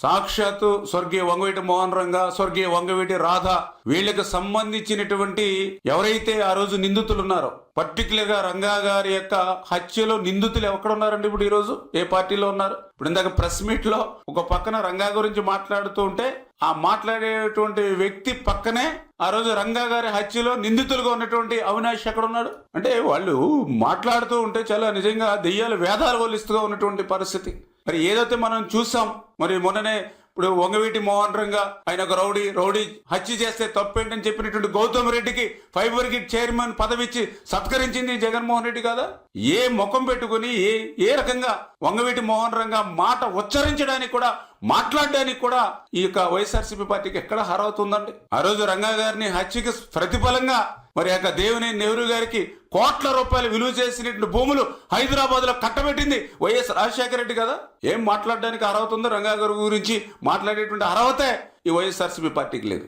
సాక్షాత్తు స్వర్గీయ వంగవీటి మోహన్ రంగా, స్వర్గీయ వంగవీటి రాధ, వీళ్ళకి సంబంధించినటువంటి ఎవరైతే ఆ రోజు నిందితులు ఉన్నారో, పర్టికులర్ గా రంగా గారి యొక్క హత్యలో నిందితులు ఎక్కడ ఉన్నారండి ఇప్పుడు ఈ రోజు? ఏ పార్టీలో ఉన్నారు? ఇప్పుడు ఇందాక ప్రెస్ మీట్ లో ఒక పక్కన రంగా గురించి మాట్లాడుతూ ఉంటే, ఆ మాట్లాడేటువంటి వ్యక్తి పక్కనే ఆ రోజు రంగా గారి హత్యలో నిందితులుగా ఉన్నటువంటి అవినాష్ ఎక్కడ ఉన్నాడు? అంటే వాళ్ళు మాట్లాడుతూ ఉంటే చాలా నిజంగా దెయ్యాలు వేదాలు వల్లిస్తుగా ఉన్నటువంటి పరిస్థితి. మరి ఏదైతే మనం చూసాం, మరి మొన్ననే ఇప్పుడు వంగవీటి మోహన్ రంగా ఆయన ఒక రౌడీ హత్య చేస్తే తప్పేంటని చెప్పినటువంటి గౌతమ్ రెడ్డికి ఫైబర్ గిట్ చైర్మన్ పదవిచ్చి సత్కరించింది జగన్మోహన్ రెడ్డి కాదా? ఏ ముఖం పెట్టుకుని ఏ రకంగా వంగవీటి మోహన్ రంగా మాట ఉచ్చరించడానికి కూడా, మాట్లాడడానికి కూడా ఈ యొక్క వైఎస్ఆర్సీపీ పార్టీకి ఎక్కడ హరవుతుందండి? ఆ రోజు రంగా గారిని హత్యకి ప్రతిఫలంగా మరి యొక్క దేవినేని నెహ్రూ గారికి కోట్ల రూపాయలు విలువ చేసినటువంటి భూములు హైదరాబాద్ లో కట్టబెట్టింది వైఎస్ రాజశేఖర రెడ్డి కదా. ఏం మాట్లాడడానికి అర్హత ఉందో రంగా గారి గురించి మాట్లాడేటువంటి అర్హతే ఈ వైఎస్ఆర్సీపీ పార్టీకి లేదు.